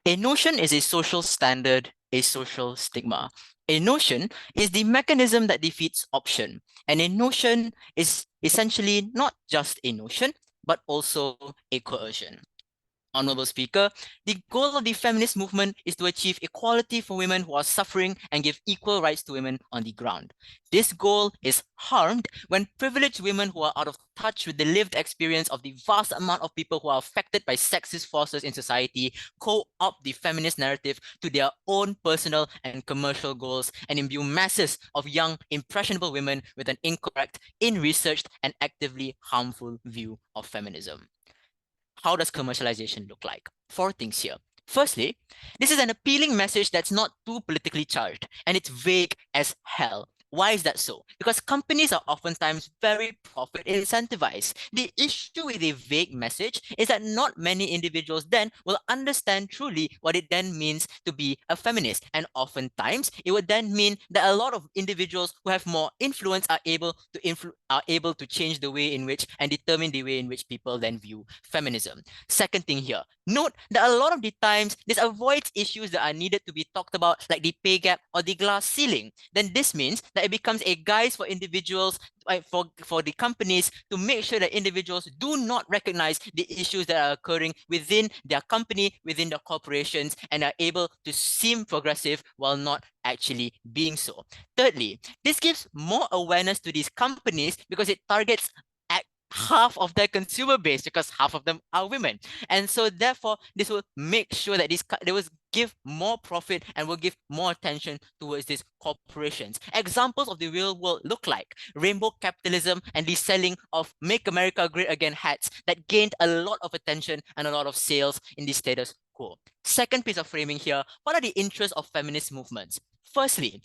A notion is a social standard, a social stigma. A notion is the mechanism that defeats option. And a notion is essentially not just a notion, but also a coercion. Honorable Speaker, the goal of the feminist movement is to achieve equality for women who are suffering and give equal rights to women on the ground. This goal is harmed when privileged women who are out of touch with the lived experience of the vast amount of people who are affected by sexist forces in society co-opt the feminist narrative to their own personal and commercial goals and imbue masses of young, impressionable women with an incorrect, in-researched, and actively harmful view of feminism. How does commercialization look like? Four things here. Firstly, this is an appealing message that's not too politically charged, and it's vague as hell. Why is that so? Because companies are oftentimes very profit incentivized. The issue with a vague message is that not many individuals then will understand truly what it then means to be a feminist. And oftentimes it would then mean that a lot of individuals who have more influence are able to change the way in which and determine the way in which people then view feminism. Second thing here, note that a lot of the times this avoids issues that are needed to be talked about, like the pay gap or the glass ceiling. Then this means that it becomes a guise for individuals, for the companies to make sure that individuals do not recognize the issues that are occurring within their company, within their corporations, and are able to seem progressive while not actually being so. Thirdly, this gives more awareness to these companies because it targets half of their consumer base because half of them are women. And so therefore, this will make sure that they will give more profit and will give more attention towards these corporations. Examples of the real world look like rainbow capitalism and the selling of Make America Great Again hats that gained a lot of attention and a lot of sales in the status quo. Second piece of framing here, what are the interests of feminist movements? Firstly,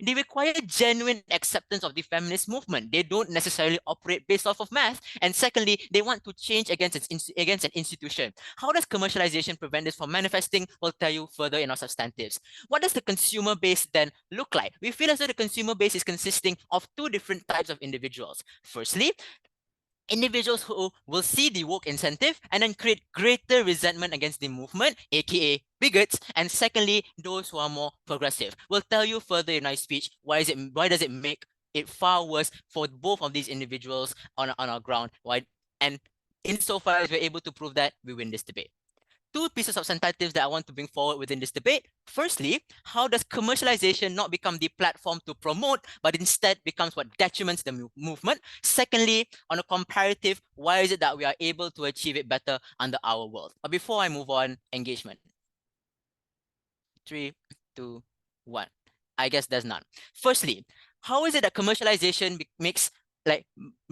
they require genuine acceptance of the feminist movement. They don't necessarily operate based off of math. And secondly, they want to change against an institution. How does commercialization prevent this from manifesting? We'll tell you further in our substantives. What does the consumer base then look like? We feel as though the consumer base is consisting of two different types of individuals. Firstly, individuals who will see the woke incentive and then create greater resentment against the movement, aka bigots, and secondly, those who are more progressive. We'll tell you further in our speech why does it make it far worse for both of these individuals on our ground. Why? And insofar as we're able to prove that, we win this debate. Two pieces of substantives that I want to bring forward within this debate. Firstly, how does commercialization not become the platform to promote, but instead becomes what detriments the movement? Secondly, on a comparative, why is it that we are able to achieve it better under our world? But before I move on, engagement. 3, 2, 1. I guess there's none. Firstly, how is it that commercialization makes like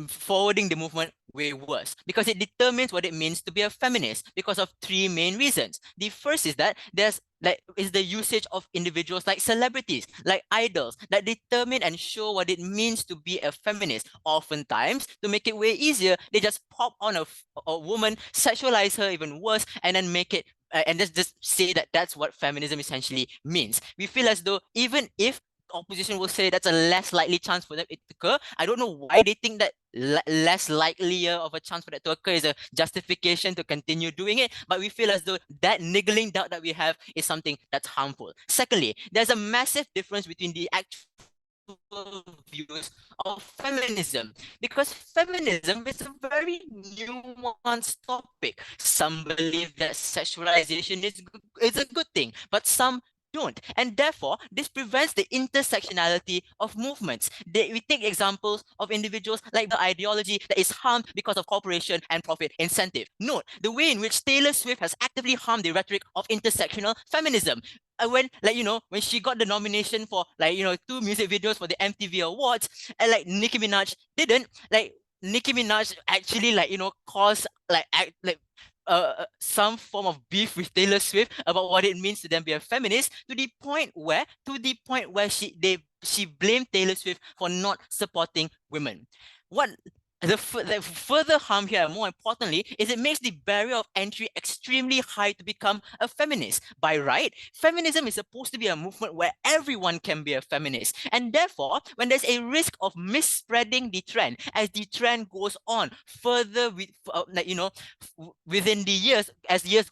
forwarding the movement way worse? Because it determines what it means to be a feminist because of three main reasons. The first is that there's the usage of individuals like celebrities, like idols, that determine and show what it means to be a feminist. Oftentimes, to make it way easier, they just pop on a woman, sexualize her even worse, and then make it and just say that that's what feminism essentially means. We feel as though even if opposition will say that's a less likely chance for them to occur, I don't know why they think that less likelier of a chance for that to occur is a justification to continue doing it, but we feel as though that niggling doubt that we have is something that's harmful. Secondly, there's a massive difference between the actual views of feminism, because feminism is a very nuanced topic. Some believe that sexualization is a good thing, but some don't. And therefore, this prevents the intersectionality of movements. We take examples of individuals like the ideology that is harmed because of corporation and profit incentive. Note the way in which Taylor Swift has actively harmed the rhetoric of intersectional feminism. When when she got the nomination for 2 music videos for the MTV Awards, and Nicki Minaj didn't, Nicki Minaj actually caused some form of beef with Taylor Swift about what it means to them be a feminist, to the point where she blamed Taylor Swift for not supporting women. What the further harm here, more importantly, is it makes the barrier of entry extremely high to become a feminist. By right, feminism is supposed to be a movement where everyone can be a feminist. And therefore, when there's a risk of misspreading the trend, as the trend goes on further with, within the years, as years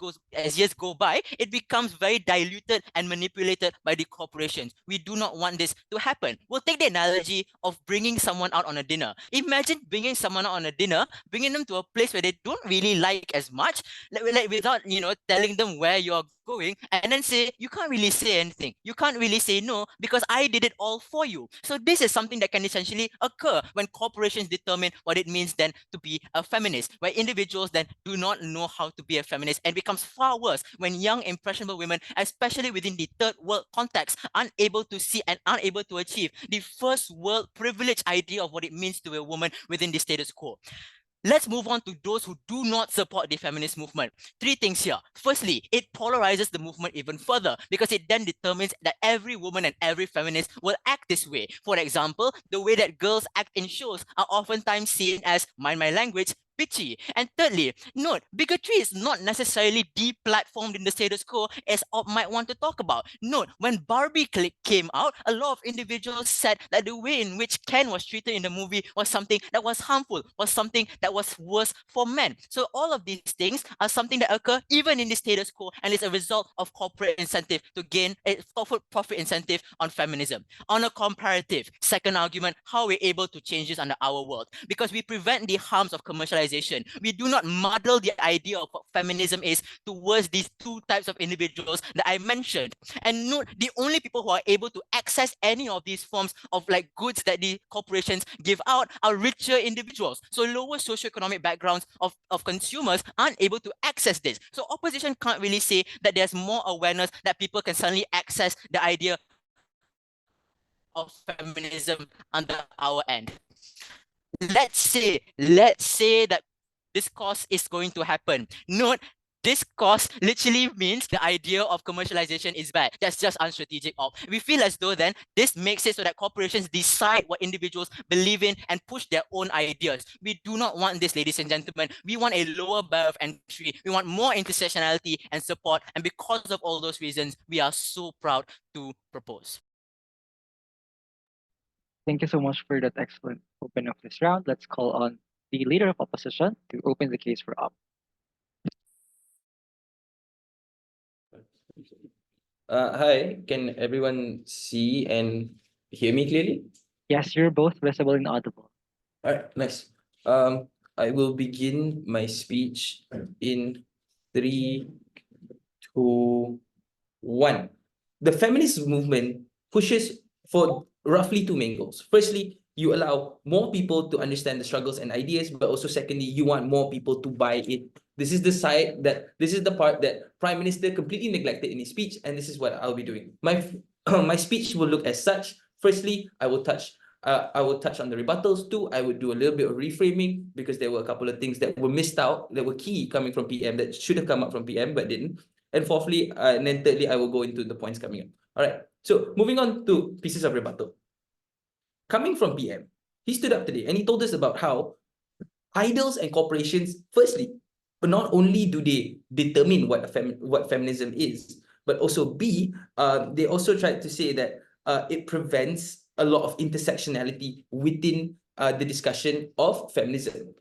go by, it becomes very diluted and manipulated by the corporations. We do not want this to happen. We'll take the analogy of bringing someone out on a dinner. Imagine bringing someone out on a dinner, bringing them to a place where they don't really like as much, like without telling them where you're going, and then say you can't really say anything, you can't really say no because I did it all for you. So this is something that can essentially occur when corporations determine what it means then to be a feminist, where individuals then do not know how to be a feminist, and becomes far worse when young impressionable women, especially within the third world context, unable to see and unable to achieve the first world privilege idea of what it means to a woman within the status quo. Let's move on to those who do not support the feminist movement. Three things here. Firstly, it polarizes the movement even further because it then determines that every woman and every feminist will act this way. For example, the way that girls act in shows are oftentimes seen as, mind my language, bitchy. And thirdly, note, bigotry is not necessarily deplatformed in the status quo as Op might want to talk about. Note, when Barbie came out, a lot of individuals said that the way in which Ken was treated in the movie was something that was harmful, was something that was worse for men. So all of these things are something that occur even in the status quo, and it's a result of corporate incentive to gain a profit incentive on feminism. On a comparative, second argument, how we're able to change this under our world, because we prevent the harms of commercialization. We do not muddle the idea of what feminism is towards these two types of individuals that I mentioned. And note, the only people who are able to access any of these forms of like goods that the corporations give out are richer individuals. So lower socioeconomic backgrounds of consumers aren't able to access this. So opposition can't really say that there's more awareness that people can suddenly access the idea of feminism under our end. Let's say that this cost is going to happen. Note, this cost literally means the idea of commercialization is bad. That's just unstrategic op. We feel as though then this makes it so that corporations decide what individuals believe in and push their own ideas. We do not want this, ladies and gentlemen. We want a lower bar of entry. We want more intersectionality and support. And because of all those reasons, we are so proud to propose. Thank you so much for that excellent open of this round. Let's call on the leader of opposition to open the case for up. Hi, can everyone see and hear me clearly? Yes, you're both visible and audible. All right, nice. I will begin my speech in 3, 2, 1. The feminist movement pushes for roughly two main goals. Firstly, you allow more people to understand the struggles and ideas, but also secondly, you want more people to buy it. This is the part that Prime Minister completely neglected in his speech, and this is what I'll be doing. My speech will look as such. Firstly, I will touch on the rebuttals. Two, I would do a little bit of reframing because there were a couple of things that were missed out, that were key coming from PM that should have come up from PM but didn't. And fourthly, and then thirdly, I will go into the points coming up. All right. So moving on to pieces of rebuttal. Coming from PM, he stood up today and he told us about how idols and corporations, firstly, but not only do they determine what feminism is, but also B, they also tried to say that it prevents a lot of intersectionality within the discussion of feminism.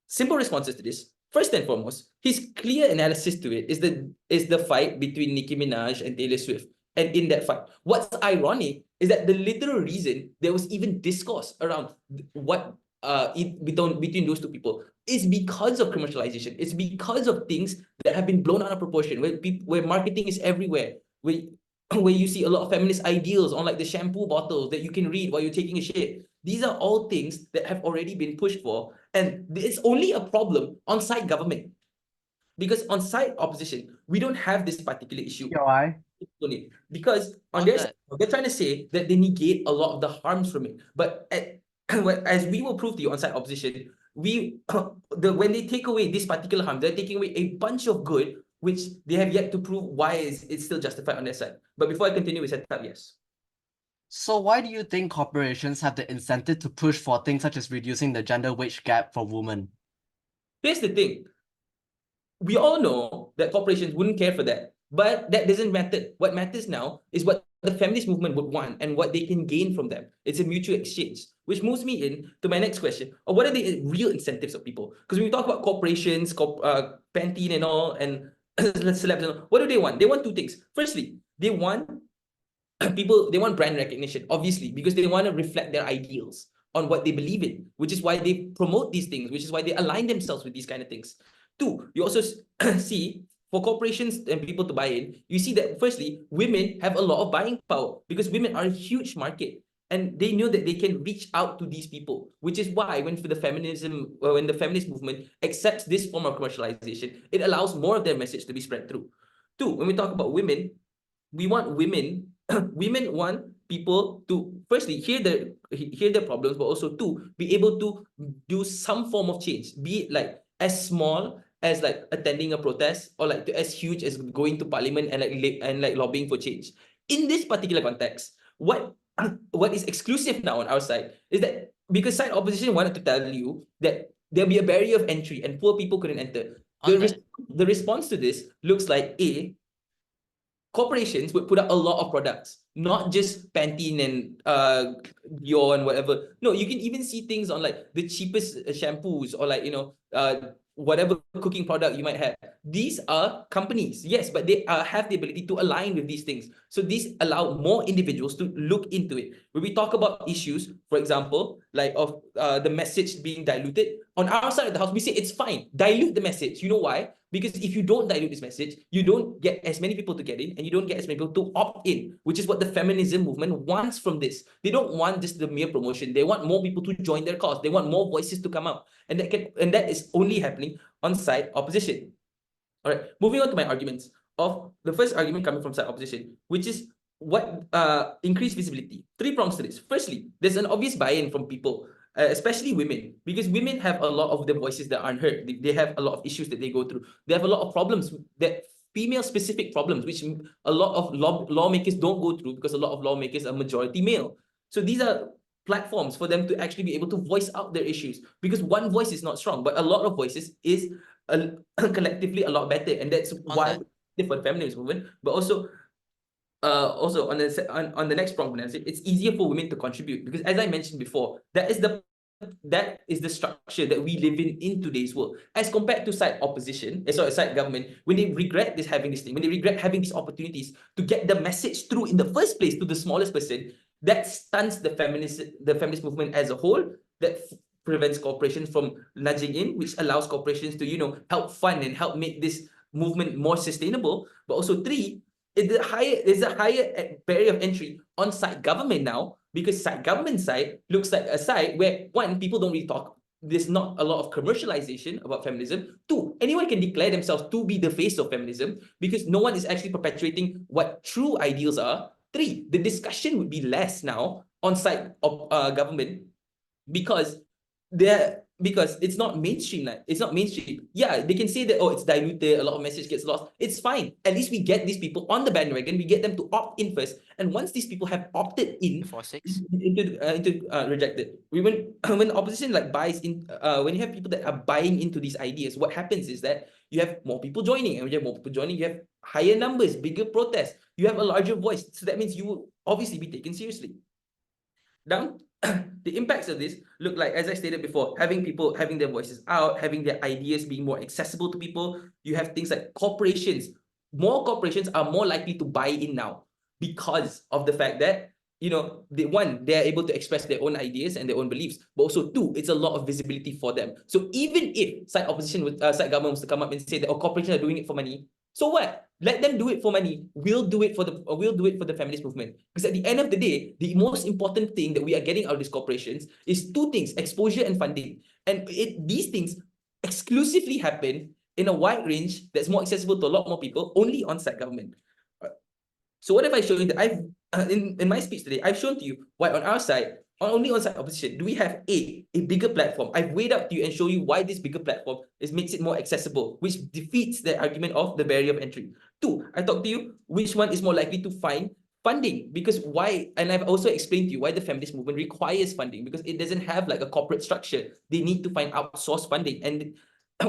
Simple responses to this. First and foremost, his clear analysis to it is the fight between Nicki Minaj and Taylor Swift. And in that fight, what's ironic is that the literal reason there was even discourse around what between those two people is because of commercialization. It's because of things that have been blown out of proportion, where marketing is everywhere, where you see a lot of feminist ideals on like the shampoo bottles that you can read while you're taking a shit. These are all things that have already been pushed for, and it's only a problem on side government. Because on side opposition, we don't have this particular issue. Yeah, why? Because on their side, they're trying to say that they negate a lot of the harms from it. But as we will prove to you on side opposition, when they take away this particular harm, they're taking away a bunch of good, which they have yet to prove why it's still justified on their side. But before I continue with setup, yes. So why do you think corporations have the incentive to push for things such as reducing the gender wage gap for women? Here's the thing. We all know that corporations wouldn't care for that, but that doesn't matter. What matters now is what the feminist movement would want and what they can gain from them. It's a mutual exchange, which moves me in to my next question. Or what are the real incentives of people? Because when we talk about corporations, Pantene and all, and celebs and all, what do they want? They want two things. Firstly, they want they want brand recognition, obviously, because they want to reflect their ideals on what they believe in, which is why they promote these things, which is why they align themselves with these kind of things. Two, you also see for corporations and people to buy in, you see that firstly, women have a lot of buying power because women are a huge market. And they know that they can reach out to these people, which is why when the feminist movement accepts this form of commercialization, it allows more of their message to be spread through. Two, when we talk about women, we want women women want people to firstly hear their problems, but also to be able to do some form of change, be it like as small as like attending a protest or like as huge as going to parliament and like lobbying for change. In this particular context, what is exclusive now on our side is that because side opposition wanted to tell you that there'll be a barrier of entry and poor people couldn't enter. The response to this looks like corporations would put out a lot of products, not just Pantene and Dior and whatever. No, you can even see things on like the cheapest shampoos or like, whatever cooking product you might have. These are companies, yes, but they have the ability to align with these things. So these allow more individuals to look into it. When we talk about issues, for example, like of the message being diluted, on our side of the house, we say it's fine, dilute the message. You know why? Because if you don't dilute this message, you don't get as many people to get in and you don't get as many people to opt in, which is what the feminism movement wants from this. They don't want just the mere promotion. They want more people to join their cause. They want more voices to come out. And that is only happening on side opposition. All right, moving on to my arguments. Of the first argument coming from side opposition, which is what increased visibility. 3 prongs to this. Firstly, there's an obvious buy-in from people, especially women, because women have a lot of the voices that aren't heard. They have a lot of issues that they go through. They have a lot of problems, that female-specific problems, which a lot of lawmakers don't go through because a lot of lawmakers are majority male. So these are platforms for them to actually be able to voice out their issues, because one voice is not strong, but a lot of voices is collectively a lot better, and that's why for the feminist movement. But also on the next prong, it's easier for women to contribute because, as I mentioned before, that is the structure that we live in today's world, as compared to side opposition, side government, when they regret having this thing, when they regret having these opportunities to get the message through in the first place to the smallest person. That stunts the feminist movement as a whole. That prevents corporations from nudging in, which allows corporations to help fund and help make this movement more sustainable. But also 3, there's a higher barrier of entry on side government now, because side government side looks like a side where, 1, people don't really talk. There's not a lot of commercialization about feminism. 2, anyone can declare themselves to be the face of feminism because no one is actually perpetuating what true ideals are. 3, the discussion would be less now on side of government because it's not mainstream. It's not mainstream. Yeah, they can say that, it's diluted, a lot of message gets lost. It's fine. At least we get these people on the bandwagon. We get them to opt in first. And once these people have opted in, rejected. When the opposition buys in, when you have people that are buying into these ideas, what happens is that you have more people joining, and when you have more people joining, you have higher numbers, bigger protests. You have a larger voice. So that means you will obviously be taken seriously. Now, the impacts of this look like, as I stated before, having people having their voices out, having their ideas being more accessible to people. You have things like corporations. More corporations are more likely to buy in now because of the fact that, they're able to express their own ideas and their own beliefs, but also 2, it's a lot of visibility for them. So even if side government was to come up and say that corporations are doing it for money, so what? Let them do it for money. We'll do it for the feminist movement. Because at the end of the day, the most important thing that we are getting out of these corporations is 2 things: exposure and funding. And these things exclusively happen in a wide range that's more accessible to a lot more people, only on side government. So what have I shown you? That I've in my speech today, I've shown to you why on our side, only on side opposition, do we have a bigger platform. I've weighed up to you and show you why this bigger platform makes it more accessible, which defeats the argument of the barrier of entry. 2, I talked to you which one is more likely to find funding, because why, and I've also explained to you why the feminist movement requires funding, because it doesn't have like a corporate structure. They need to find outsourced funding, and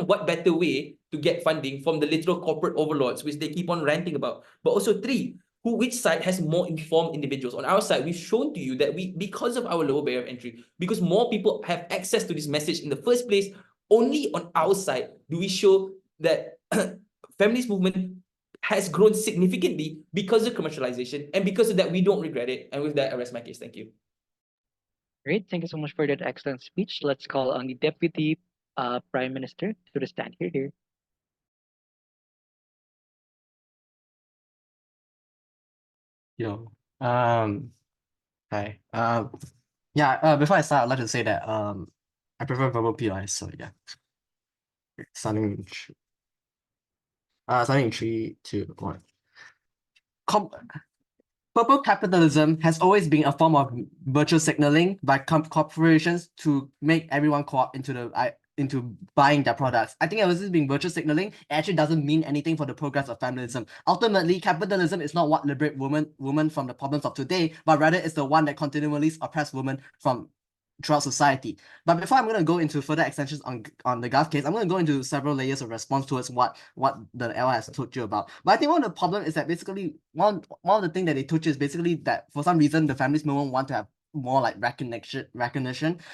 what better way to get funding from the literal corporate overlords, which they keep on ranting about. But also three, which side has more informed individuals? On our side, we've shown to you that because of our lower barrier of entry, because more people have access to this message in the first place, only on our side do we show that feminist movement has grown significantly because of commercialization, and because of that, we don't regret it. And with that, I rest my case. Thank you. Great. Thank you so much for that excellent speech. Let's call on the Deputy Prime Minister to the stand here. Yo. Hi. Yeah, before I start, I'd like to say that I prefer verbal PI, so yeah. Starting in starting in 3, 2, 1. Purple capitalism has always been a form of virtual signaling by corporations to make everyone co-op into buying their products. I think it was just being virtual signaling. It actually doesn't mean anything for the progress of feminism. Ultimately, capitalism is not what liberate women from the problems of today, but rather it's the one that continually oppress women from throughout society. But before I'm going to go into further extensions on the Gulf case, I'm going to go into several layers of response towards what the LR has told you about. But I think one of the problem is that basically one of the things that they told you is basically that for some reason the feminist movement want to have more like recognition.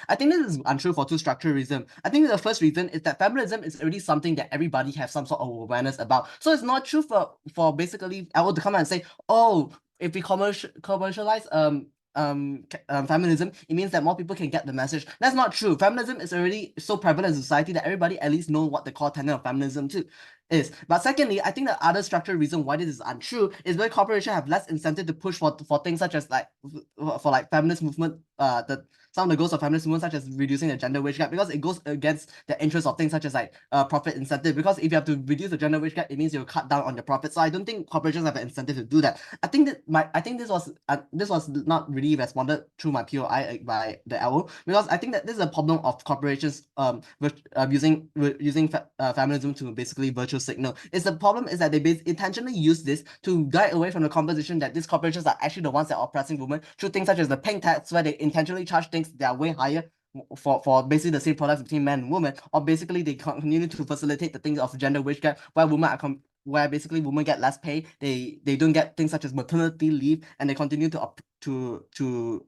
I think this is untrue for two structural reasons. I think the first reason is that feminism is already something that everybody has some sort of awareness about. So it's not true for basically I to come out and say, oh, if we commercialize feminism, it means that more people can get the message. That's not true. Feminism is already so prevalent in society that everybody at least know what the core tenet of feminism too is. But secondly, I think the other structural reason why this is untrue is where corporations have less incentive to push for things such as like for like feminist movement, some of the goals of feminist movement, such as reducing the gender wage gap, because it goes against the interest of things such as like profit incentive. Because if you have to reduce the gender wage gap, it means you'll cut down on your profit. So I don't think corporations have an incentive to do that. I think this was not really responded through my POI by the LO, because I think that this is a problem of corporations using feminism to basically virtual signal. The problem is that they intentionally use this to guide away from the composition that these corporations are actually the ones that are oppressing women through things such as the pink tax, where they intentionally charge things that are way higher for basically the same products between men and women, or basically they continue to facilitate the things of gender wage gap, where women are where basically women get less pay, they don't get things such as maternity leave, and they continue to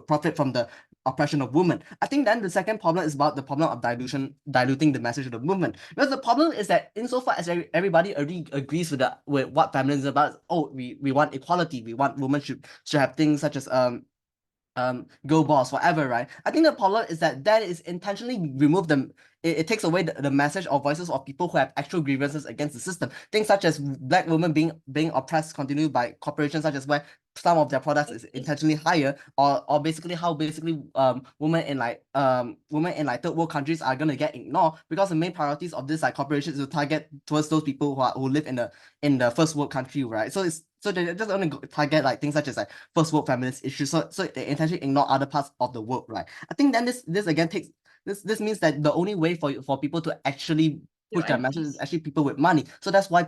profit from the oppression of women. I think then the second problem is about the problem of diluting the message of the movement. Because the problem is that insofar as everybody already agrees with what feminism is about, oh, we want equality, we want women should have things such as go boss, whatever, right? I think the problem is that is intentionally remove them. It takes away the message or voices of people who have actual grievances against the system. Things such as Black women being oppressed continued by corporations, such as where some of their products is intentionally higher, or basically how women in third world countries are gonna get ignored, because the main priorities of this like corporations is to target towards those people who live in the first world country, right? So they just only target like things such as like first world feminist issues. So they intentionally ignore other parts of the world, right? I think then this again takes this means that the only way for people to actually push their message is actually people with money. So that's why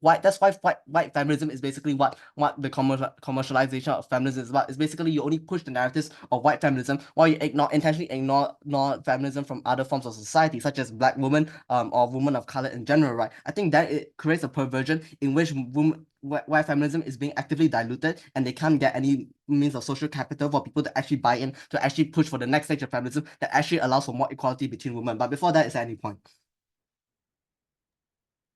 white feminism is basically what the commercialization of feminism is about. It's basically you only push the narratives of white feminism while you intentionally ignore feminism from other forms of society, such as Black women or women of color in general, right? I think that it creates a perversion in which white feminism is being actively diluted, and they can't get any means of social capital for people to actually buy in, to actually push for the next stage of feminism that actually allows for more equality between women. But before that, is there any point?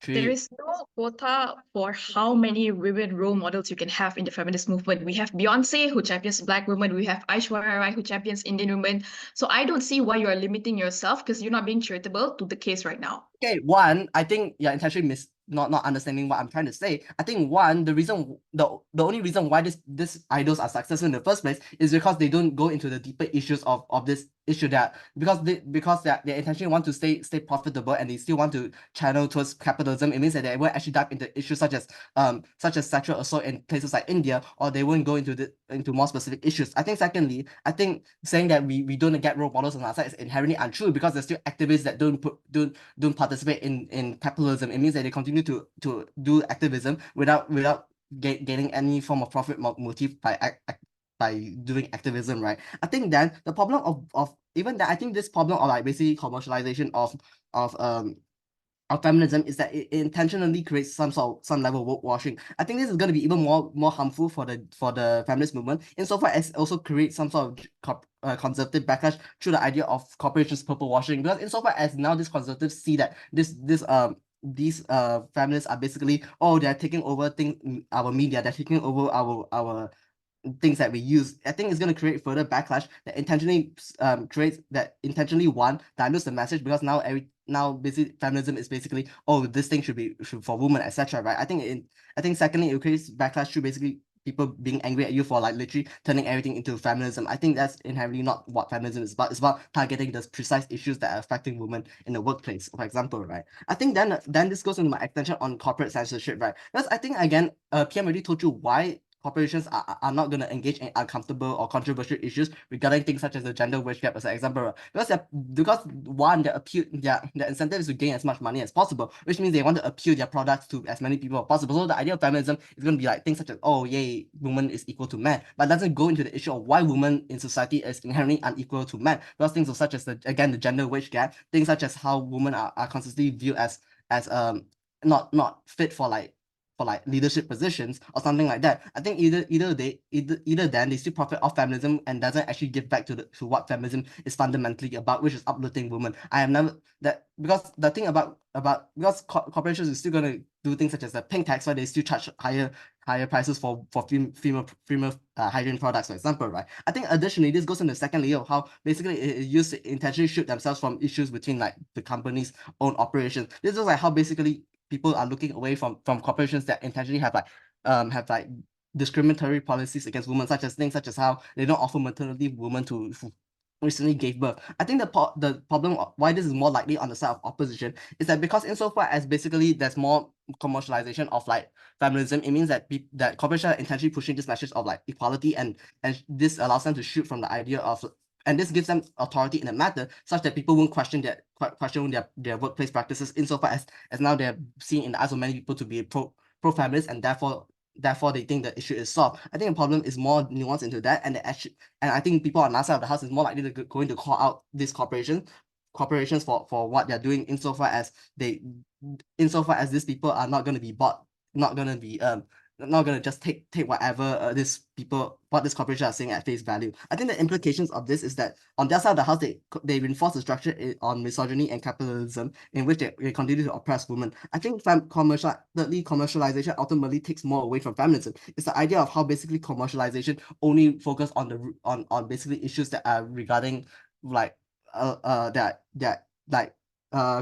There is no quota for how many women role models you can have in the feminist movement. We have Beyonce, who champions Black women. We have Aishwarya Rai, who champions Indian women. So I don't see why you are limiting yourself, because you're not being charitable to the case right now. Okay, one, I think you're intentionally not understanding what I'm trying to say. I think one, the only reason why this idols are successful in the first place is because they don't go into the deeper issues of this issue, that because they intentionally want to stay profitable, and they still want to channel towards capitalism. It means that they won't actually dive into issues such as sexual assault in places like India, or they won't go into more specific issues. I think secondly, I think saying that we don't get role models on our side is inherently untrue, because there's still activists that don't participate in capitalism. It means that they continue to do activism without gaining any form of profit motive by doing activism, right? I think then the problem of even that, I think this problem of like basically commercialization of feminism is that it intentionally creates some level of woke washing. I think this is going to be even more harmful for the feminist movement, insofar as also creates some sort of conservative backlash through the idea of corporations purple washing. Because insofar as now these conservatives see that these feminists are basically, oh, they're taking over our media, they're taking over our things that we use, I think it's going to create further backlash that intentionally dilutes the message, because now basically feminism is basically, oh, this thing should for women, etc. Right? I think secondly, it creates backlash through basically people being angry at you for like literally turning everything into feminism. I think that's inherently not what feminism is about. It's about targeting the precise issues that are affecting women in the workplace, for example, right? I think then this goes into my extension on corporate censorship, right? Because I think again, PM already told you why corporations are not going to engage in uncomfortable or controversial issues regarding things such as the gender wage gap as an example. Because one, their incentive is to gain as much money as possible, which means they want to appeal their products to as many people as possible. So the idea of feminism is going to be like things such as, oh, yay, woman is equal to man, but it doesn't go into the issue of why women in society is inherently unequal to men. Because things such as the gender wage gap, things such as how women are consistently viewed as not fit for leadership positions or something like that. I think either then they still profit off feminism and doesn't actually give back to what feminism is fundamentally about, which is uplifting women. I have never that because the thing about because corporations is still gonna do things such as the pink tax, where they still charge higher prices for female hygiene products, for example, right? I think additionally, this goes in the second layer of how basically it used to intentionally shield themselves from issues between like the company's own operations. This is like how basically people are looking away from corporations that intentionally have discriminatory policies against women, such as how they don't offer maternity women who recently gave birth. I think the problem of why this is more likely on the side of opposition is that because insofar as basically there's more commercialization of like feminism, it means that that corporations are intentionally pushing this message of like equality, and this allows them to shoot from the idea of, and this gives them authority in the matter, such that people won't question their workplace practices, insofar as now they're seen in the eyes of many people to be pro-feminist, and therefore they think the issue is solved. I think the problem is more nuanced into that, and I think people on our side of the house is more likely to going to call out these corporations for what they're doing, insofar as these people are not going to be bought, not going to be not going to just take whatever what this corporation are saying at face value. I think the implications of this is that on their side of the house, they reinforce the structure on misogyny and capitalism, in which they continue to oppress women. I think commercialization ultimately takes more away from feminism. It's the idea of how basically commercialization only focus on basically issues that are regarding like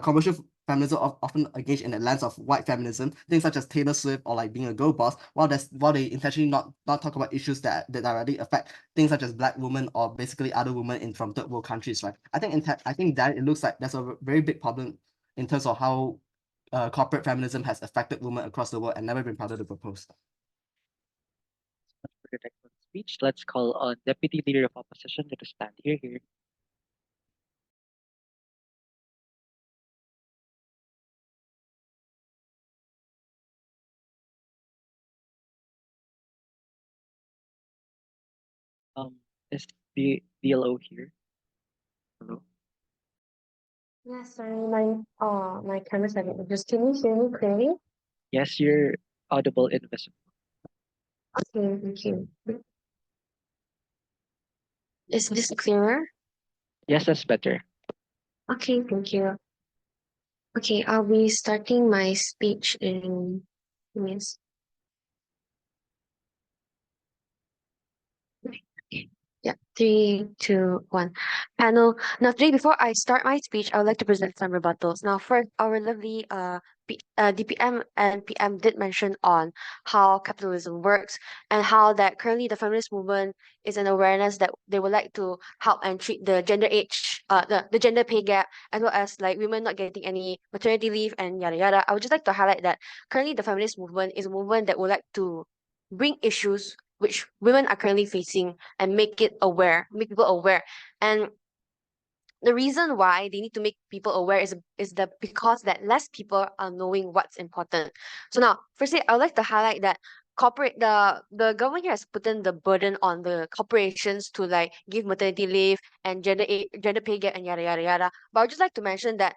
commercial feminism often engage in the lens of white feminism, things such as Taylor Swift or like being a girl boss, while they intentionally not talk about issues that directly affect things such as Black women or basically other women from third world countries, right? I think that it looks like there's a very big problem in terms of how corporate feminism has affected women across the world and never been part of the proposal. For the next speech, let's call on Deputy Leader of Opposition to stand here. Is the DLO here? Hello? Yes, sorry, my camera's having issues. Can you hear me clearly? Yes, you're audible and visible. Okay, thank you. Is this clearer? Yes, that's better. Okay, thank you. Okay, I'll be starting my speech in minutes. Yeah, 3, 2, 1. Panel. Now, today, before I start my speech, I would like to present some rebuttals. Now, first, our lovely DPM and PM did mention on how capitalism works and how that currently the feminist movement is an awareness that they would like to help and treat the the gender pay gap, as well as like women not getting any maternity leave and yada yada. I would just like to highlight that currently the feminist movement is a movement that would like to bring issues which women are currently facing and make people aware. And the reason why they need to make people aware is that because that less people are knowing what's important. So now, firstly, I would like to highlight that the government here has put in the burden on the corporations to like give maternity leave and gender pay gap and yada yada yada. But I would just like to mention that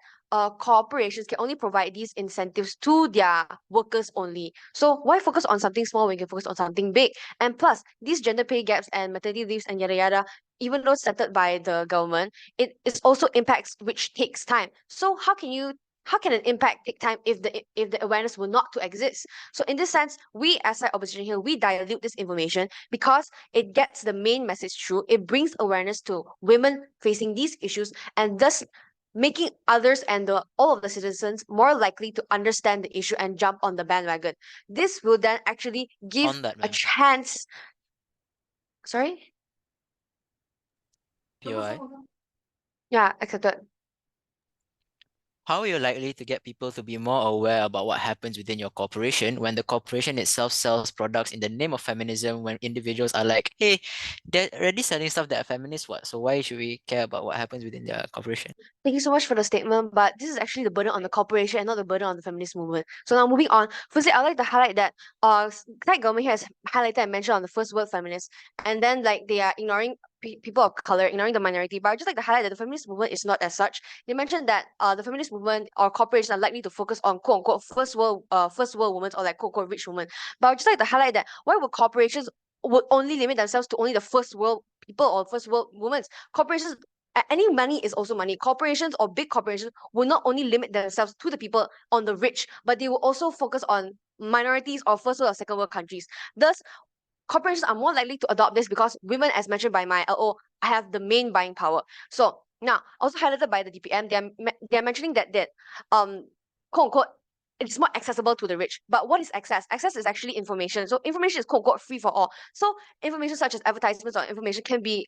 corporations can only provide these incentives to their workers only. So why focus on something small when you can focus on something big? And plus, these gender pay gaps and maternity leaves and yada yada, even though settled by the government, it is also impacts which takes time. So how can an impact take time if the awareness will not to exist? So in this sense, we as an opposition here, we dilute this information because it gets the main message through. It brings awareness to women facing these issues and thus making others and all of the citizens more likely to understand the issue and jump on the bandwagon. This will then actually give On that, a ma'am. chance. Sorry? POI. Yeah, accepted. How are you likely to get people to be more aware about what happens within your corporation when the corporation itself sells products in the name of feminism, when individuals are like, hey, they're already selling stuff that are feminist, what? So why should we care about what happens within their corporation? Thank you so much for the statement, but this is actually the burden on the corporation and not the burden on the feminist movement. So now moving on, firstly, I'd like to highlight that state government here has highlighted and mentioned on the first word feminist, and then like they are ignoring people of color, ignoring the minority. But I'd just like to highlight that the feminist movement is not as such. They mentioned that the feminist movement or corporations are likely to focus on quote unquote first world women or like quote unquote rich women. But I'd just like to highlight that why would corporations would only limit themselves to only the first world people or first world women? Corporations any money is also money. Corporations or big corporations will not only limit themselves to the people on the rich, but they will also focus on minorities or first world or second world countries. Thus, corporations are more likely to adopt this because women, as mentioned by my LO, have the main buying power. So now, also highlighted by the DPM, they're mentioning that quote unquote it's more accessible to the rich. But what is access? Access is actually information. So information is quote unquote free for all. So information such as advertisements or information can be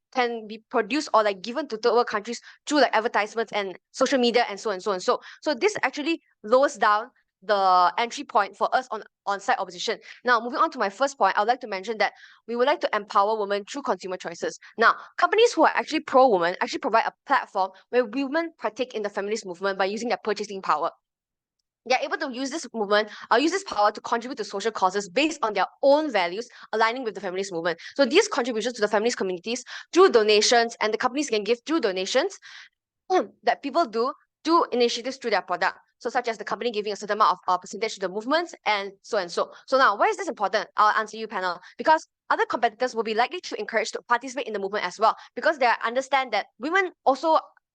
produced or like given to third world countries through like advertisements and social media and so and so and so. So this actually lowers down the entry point for us on site opposition. Now, moving on to my first point, I would like to mention that we would like to empower women through consumer choices. Now, companies who are actually pro-women actually provide a platform where women partake in the feminist movement by using their purchasing power. They're able to use this movement or use this power to contribute to social causes based on their own values, aligning with the feminist movement. So these contributions to the feminist communities through donations, and the companies can give through donations that people do to initiatives through their product. So such as the company giving a certain amount of percentage to the movements and so and so. So now, why is this important? I'll answer you, panel. Because other competitors will be likely to encourage to participate in the movement as well, because they understand that women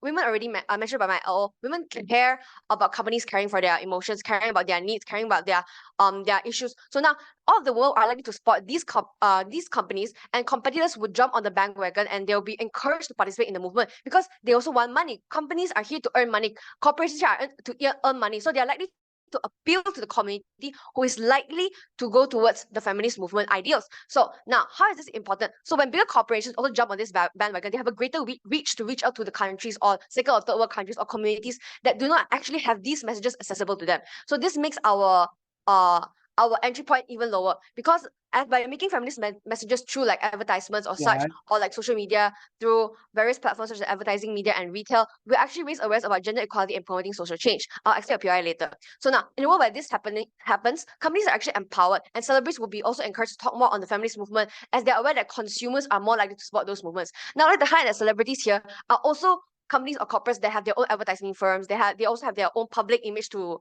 already mentioned by my LO, women care about companies caring for their emotions, caring about their needs, caring about their issues. So now all of the world are likely to support these companies, and competitors would jump on the bandwagon and they'll be encouraged to participate in the movement because they also want money. Companies are here to earn money. Corporations are to earn money. So they're likely to appeal to the community who is likely to go towards the feminist movement ideals. So now, how is this important? So when bigger corporations also jump on this bandwagon, they have a greater reach to reach out to the countries or second or third world countries or communities that do not actually have these messages accessible to them. So this makes our entry point even lower, because by making feminist messages through like advertisements or such, Yeah. or like social media through various platforms such as advertising, media, and retail, we actually raise awareness about gender equality and promoting social change. I'll explain a PI later. So now, in a world where this happens, companies are actually empowered, and celebrities will be also encouraged to talk more on the feminist movement, as they're aware that consumers are more likely to support those movements. Now, I'd like to highlight that celebrities here are also companies or corporates that have their own advertising firms. They also have their own public image to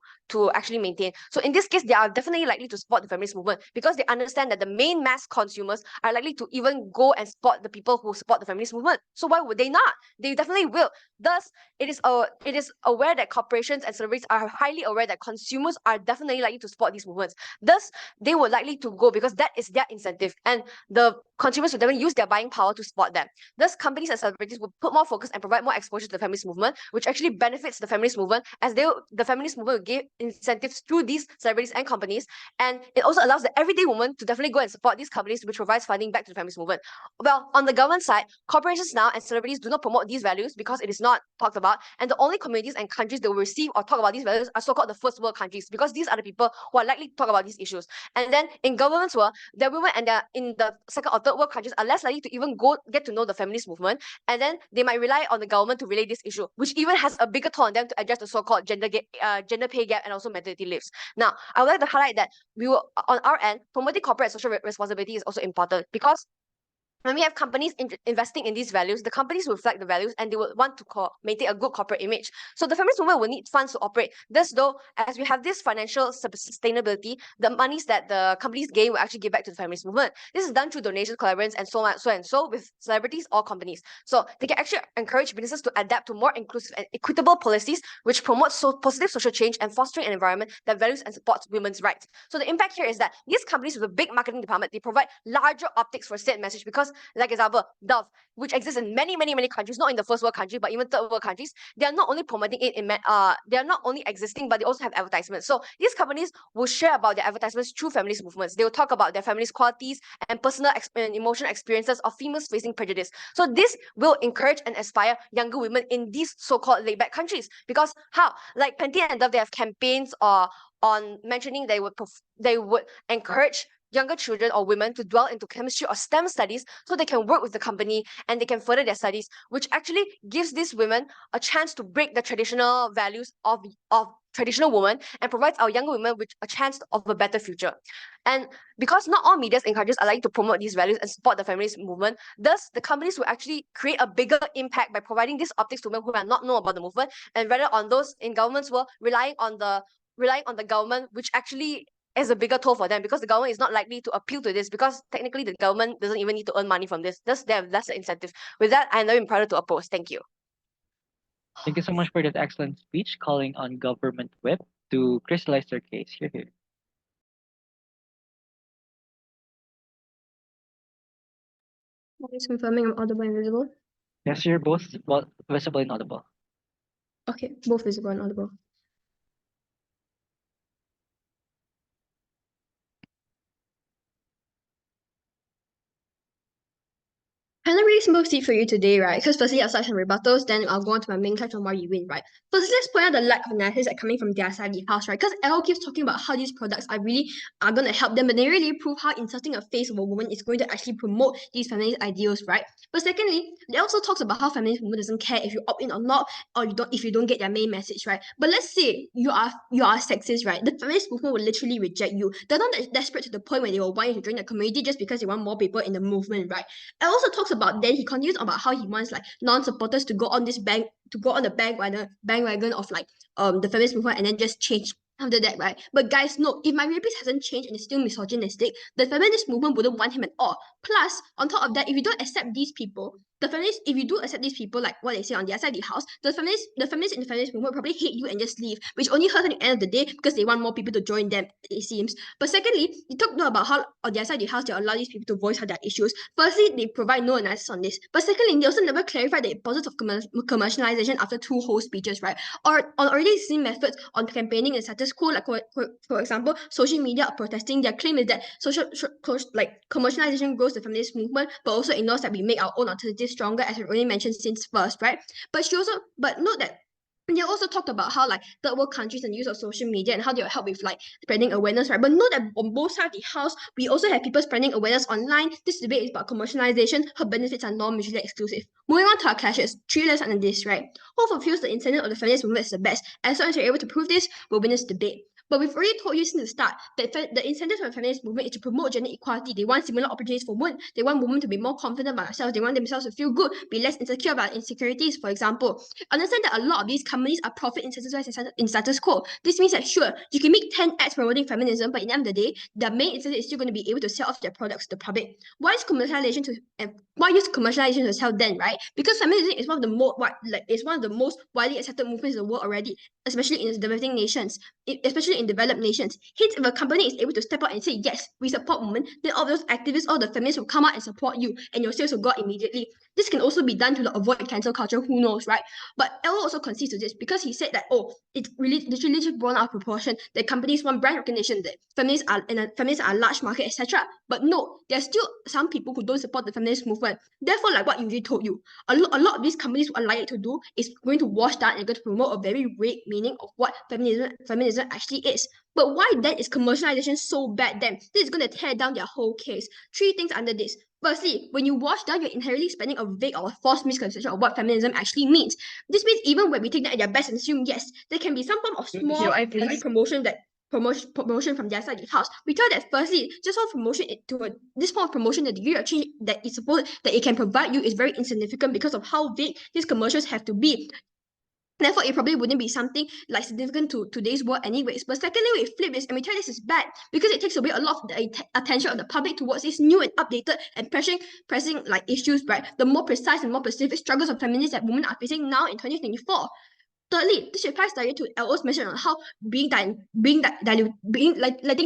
actually maintain. So in this case, they are definitely likely to support the feminist movement because they understand that the main mass consumers are likely to even go and support the people who support the feminist movement. So why would they not? They definitely will. Thus, it is aware that corporations and celebrities are highly aware that consumers are definitely likely to support these movements. Thus, they were likely to go because that is their incentive, and the consumers will definitely use their buying power to support them. Thus, companies and celebrities will put more focus and provide more exposure to the feminist movement, which actually benefits the feminist movement, as the feminist movement will give incentives through these celebrities and companies, and it also allows the everyday woman to definitely go and support these companies, which provides funding back to the feminist movement. Well, on the government side, corporations now and celebrities do not promote these values because it is not talked about, and the only communities and countries that will receive or talk about these values are so-called the first world countries, because these are the people who are likely to talk about these issues. And then in governments world, the women and in the second or third world countries are less likely to even get to know the feminist movement, and then they might rely on the government to relay this issue, which even has a bigger toll on them to address the so-called gender pay gap and also maternity leaves. Now, I would like to highlight that we will, on our end, promoting corporate social responsibility is also important, because when we have companies investing in these values, the companies will reflect the values and they will want to maintain a good corporate image. So the feminist movement will need funds to operate. Thus, though, as we have this financial sustainability, the monies that the companies gain will actually give back to the feminist movement. This is done through donations, collaborations, and so on, so with celebrities or companies. So they can actually encourage businesses to adapt to more inclusive and equitable policies which promote positive social change and fostering an environment that values and supports women's rights. So the impact here is that these companies with a big marketing department, they provide larger optics for said message, because, like example, Dove, which exists in many countries, not in the first world country, but even third world countries, they are not only promoting it they are not only existing, but they also have advertisements. So these companies will share about their advertisements through feminist movements. They will talk about their feminist qualities and personal and emotional experiences of females facing prejudice. So this will encourage and inspire younger women in these so-called laid-back countries. Because how? Like Pantene and Dove, they have campaigns on mentioning they would encourage younger children or women to dwell into chemistry or STEM studies so they can work with the company and they can further their studies, which actually gives these women a chance to break the traditional values of traditional women and provides our younger women with a chance of a better future. And because not all media and countries are likely to promote these values and support the feminist movement, thus the companies will actually create a bigger impact by providing these optics to women who are not know about the movement, and rather on those in governments were relying on the government, which actually is a bigger toll for them, because the government is not likely to appeal to this, because technically the government doesn't even need to earn money from this. Thus, they have lesser incentive. With that, I am very proud to oppose. Thank you. Thank you so much for that excellent speech calling on government whip to crystallize their case. Here. Just confirming I'm audible and visible. Yes, you're both visible and audible. Okay, both visible and audible. Kind of really simple seat for you today, right? Because firstly, I'll start some rebuttals, then I'll go on to my main catch on why you win, right? Firstly, let's point out the lack of analysis that coming from their side of the house, right? Because L keeps talking about how these products are going to help them, but they really prove how inserting a face of a woman is going to actually promote these feminist ideals, right? But secondly, they also talks about how feminist woman doesn't care if you opt in or not, or if you don't get their main message, right? But let's say you are sexist, right? The feminist movement will literally reject you. They're not that desperate to the point where they will want you to join the community just because they want more people in the movement, right? It also talks about, then he continues about how he wants like non-supporters to go on the bandwagon of like the feminist movement and then just change after that, right? But guys, no, if my rapist hasn't changed and is still misogynistic, the feminist movement wouldn't want him at all. Plus, on top of that, if you don't accept these people, if you do accept these people, like what they say on the outside of the house, the feminists in the feminist movement probably hate you and just leave, which only hurts at the end of the day because they want more people to join them, it seems. But secondly, you talk about how on the outside of the house they allow these people to voice out their issues. Firstly, they provide no analysis on this. But secondly, they also never clarify the importance of commercialization after two whole speeches, right? Or on already seen methods on campaigning in status quo, like for example, social media protesting. Their claim is that commercialization grows the feminist movement, but also ignores that we make our own alternatives stronger, as we've already mentioned since first, right? But note that they also talked about how like third world countries and use of social media and how they will help with like spreading awareness, right? But note that on both sides of the house, we also have people spreading awareness online. This debate is about commercialization. Her benefits are non-mutually exclusive. Moving on to our clashes, 3 less under this, right? Hope feels the incentive of the feminist movement is the best. As long as you're able to prove this, we'll win this debate. But we've already told you since the start that the incentive of the feminist movement is to promote gender equality. They want similar opportunities for women. They want women to be more confident about themselves. They want themselves to feel good, be less insecure about insecurities, for example. Understand that a lot of these companies are profit incentivized in status quo. This means that sure, you can make 10 ads promoting feminism, but in the end of the day, the main incentive is still going to be able to sell off their products to the public. Why use commercialization to sell then, right? Because feminism is one of the most widely accepted movements in the world already, especially in developing nations. Especially in developed nations. Hence, if a company is able to step out and say, yes, we support women, then all those activists, all the feminists will come out and support you, and your sales will go up immediately. This can also be done to avoid cancel culture, who knows, right? But Elo also concedes to this because he said that, it's really literally just blown out of proportion, that companies want brand recognition, that feminists are a large market, etc. But no, there's still some people who don't support the feminist movement. Therefore, like what Yujie told you, a lot of these companies are likely to do is going to wash down and going to promote a very vague meaning of what feminism actually is. But why then is commercialization so bad then? This is going to tear down their whole case. 3 things under this. Firstly, when you wash down, you're inherently spreading a vague or a false misconception of what feminism actually means. This means even when we take them at their best and assume, yes, there can be some form of small promotion from their side of the house. We tell that firstly, just for promotion this form of promotion, the degree of change that it's supposed that it can provide you is very insignificant because of how vague these commercials have to be. Therefore, it probably wouldn't be something like significant to today's world anyways. But secondly, we flip this and we tell this is bad because it takes away a lot of the attention of the public towards these new and updated and pressing like issues, right? The more precise and more specific struggles of feminists that women are facing now in 2024. Thirdly, this replies directly to L.O.'s mention on how letting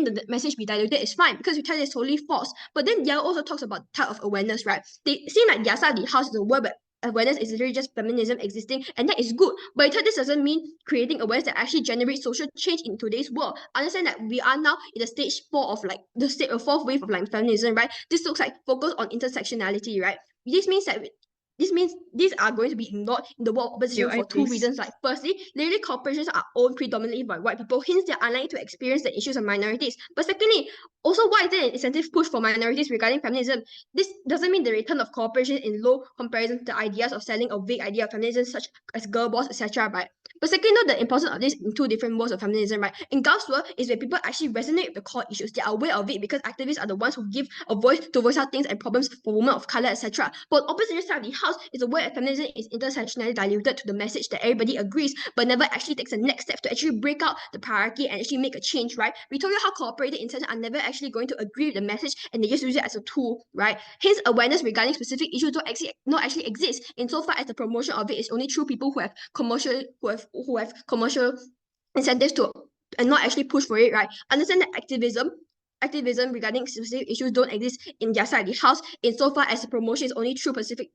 the message be diluted is fine because we tell it's totally false. But then Yale also talks about type of awareness, right? They seem like their side of the house is a word, but awareness is literally just feminism existing, and that is good. But this doesn't mean creating awareness that actually generates social change in today's world. Understand that we are now in the stage 4 of like the fourth wave of like feminism, right? This looks like focus on intersectionality, right? This means these are going to be ignored in the world of opposition for two reasons. Like, firstly, literally corporations are owned predominantly by white people, hence they're unlikely to experience the issues of minorities. But secondly, also why is there an incentive push for minorities regarding feminism? This doesn't mean the return of corporations in low comparison to the ideas of selling a vague idea of feminism such as girl boss, etc. Right? But secondly, note the importance of this in two different modes of feminism, right? In Gulf's world is where people actually resonate with the core issues. They are aware of it because activists are the ones who give a voice to voice out things and problems for women of color, etc. But opposite side of the house is a where feminism is intersectionally diluted to the message that everybody agrees, but never actually takes a next step to actually break out the hierarchy and actually make a change, right? We told you how cooperative incentives are never actually going to agree with the message and they just use it as a tool, right? Hence, awareness regarding specific issues don't actually exist insofar as the promotion of it is only through people who have commercial incentives to and not actually push for it, right? Understand that activism regarding specific issues don't exist in their side of the house insofar as the promotion is only through specific.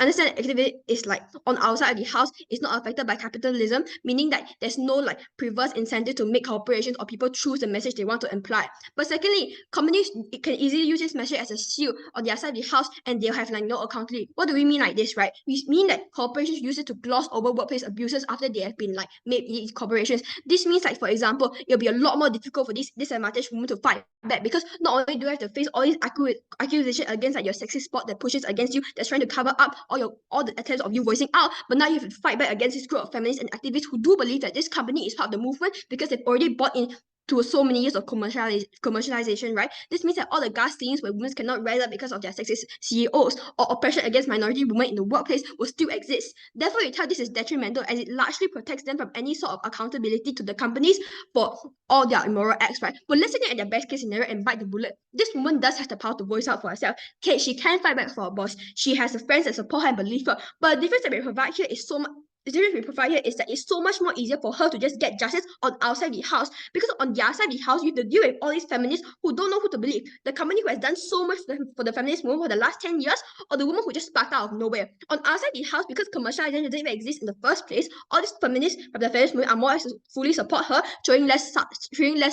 Understand that activity is like on our side of the house is not affected by capitalism, meaning that there's no like perverse incentive to make corporations or people choose the message they want to imply. But secondly, companies can easily use this message as a shield on their side of the house and they'll have like no accountability. What do we mean like this, right? We mean that corporations use it to gloss over workplace abuses after they have been like made these corporations. This means like, for example, it'll be a lot more difficult for these disadvantaged women to fight back because not only do you have to face all these accusations against like your sexist spot that pushes against you, that's trying to cover up all the attempts of you voicing out, but now you have to fight back against this group of feminists and activists who do believe that this company is part of the movement because they've already bought in to so many years of commercialization, right? This means that all the gas scenes where women cannot rise up because of their sexist CEOs or oppression against minority women in the workplace will still exist. Therefore, we tell this is detrimental as it largely protects them from any sort of accountability to the companies for all their immoral acts, right? But let's look at their best case scenario and bite the bullet. This woman does have the power to voice out for herself. Okay, she can fight back for her boss. She has the friends that support her and believe her. But the difference that we provide here is so much. The difference we provide here is that it's so much more easier for her to just get justice on outside the house because on the outside the house you have to deal with all these feminists who don't know who to believe. The company who has done so much for the feminist movement for the last 10 years or the woman who just sparked out of nowhere. On outside the house, because commercialization doesn't even exist in the first place, all these feminists from the feminist movement are more fully support her, showing less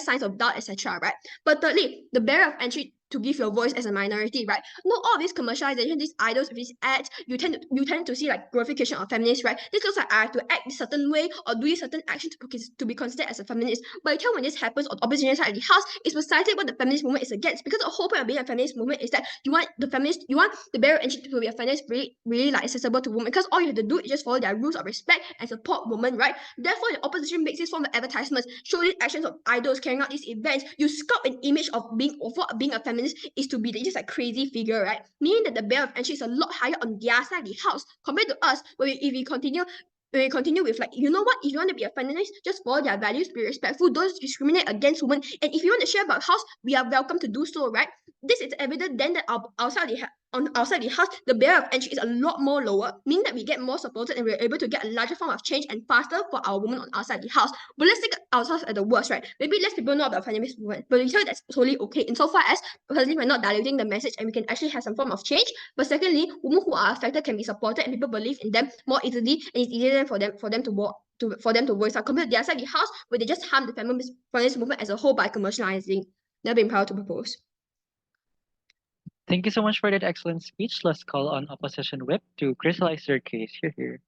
signs of doubt, etc. Right? But thirdly, the barrier of entry to give your voice as a minority, right? Not all of this commercialization, these idols, these ads, you tend to see like glorification of feminists, right? This looks like I have to act a certain way or do a certain action to be considered as a feminist. But I tell when this happens on the opposition side of the house, it's precisely what the feminist movement is against. Because the whole point of being a feminist movement is that you want the barrier of entry to be a feminist really like accessible to women. Because all you have to do is just follow their rules of respect and support women, right? Therefore, the opposition makes this form of advertisements, show these actions of idols carrying out these events. You sculpt an image of being a feminist is to be just a crazy figure, right? Meaning that the barrier of entry is a lot higher on their side of the house compared to us, where if we continue with like, you know what, if you want to be a feminist, just follow their values, be respectful, don't discriminate against women, and if you want to share about house, we are welcome to do so, right? This is evident then that outside the house, the barrier of entry is a lot more lower, meaning that we get more supported and we're able to get a larger form of change and faster for our women on outside the house. But let's take ourselves at the worst, right? Maybe less people know about feminist movement, but we tell that's totally okay insofar as firstly we're not diluting the message and we can actually have some form of change. But secondly, women who are affected can be supported and people believe in them more easily, and it's easier for them to voice out compared to the outside the house where they just harm the feminist movement as a whole by commercializing. They're being proud to propose. Thank you so much for that excellent speech. Let's call on opposition whip to crystallize their case. Here.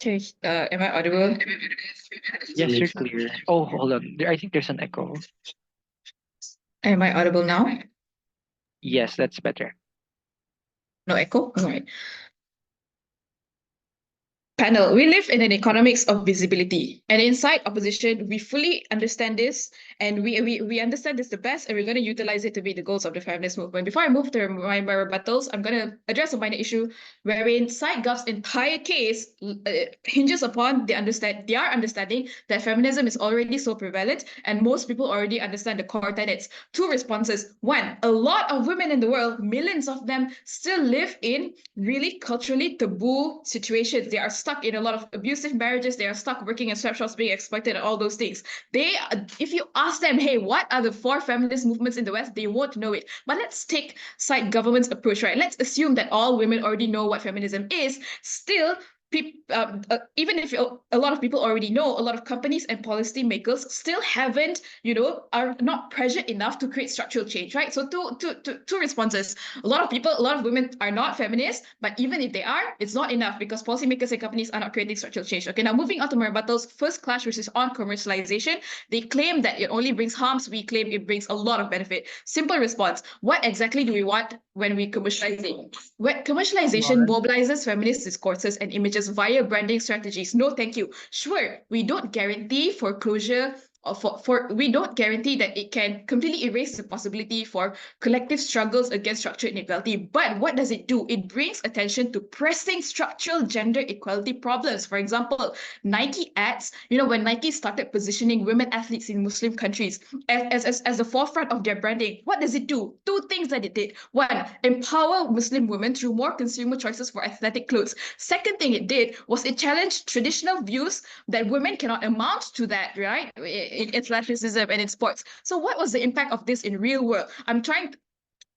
Okay, am I audible? Yes, you're clear. Oh, hold on. I think there's an echo. Am I audible now? Yes, that's better. No echo? All right. Panel, we live in an economics of visibility. And inside opposition, we fully understand this and we understand this the best and we're going to utilize it to meet the goals of the feminist movement. Before I move to my rebuttals, I'm going to address a minor issue wherein SciGov's entire case hinges upon their understanding that feminism is already so prevalent and most people already understand the core tenets. Two responses. One, a lot of women in the world, millions of them, still live in really culturally taboo situations. They are stuck in a lot of abusive marriages. They are stuck working in sweatshops, being exploited, and all those things. If you ask them, hey, what are the 4 feminist movements in the West? They won't know it. But let's take side government's approach, right? Let's assume that all women already know what feminism is. Still, even if a lot of people already know, a lot of companies and policy makers still haven't, are not pressured enough to create structural change, right? So two responses. A lot of women are not feminists, but even if they are, it's not enough because policymakers and companies are not creating structural change. Okay, now moving on to my rebuttals. First clash, which is on commercialization. They claim that it only brings harms. We claim it brings a lot of benefit. Simple response. What exactly do we want when we commercialize it? When commercialization mobilizes feminist discourses and images via branding strategies. No, thank you. Sure, we don't guarantee foreclosure or we don't guarantee that it can completely erase the possibility for collective struggles against structural inequality. But what does it do? It brings attention to pressing structural gender equality problems. For example, Nike ads, when Nike started positioning women athletes in Muslim countries as the forefront of their branding, what does it do? 2 things that it did. 1, empower Muslim women through more consumer choices for athletic clothes. Second thing it did was it challenged traditional views that women cannot amount to that, right? In athleticism and in sports. So what was the impact of this in real world?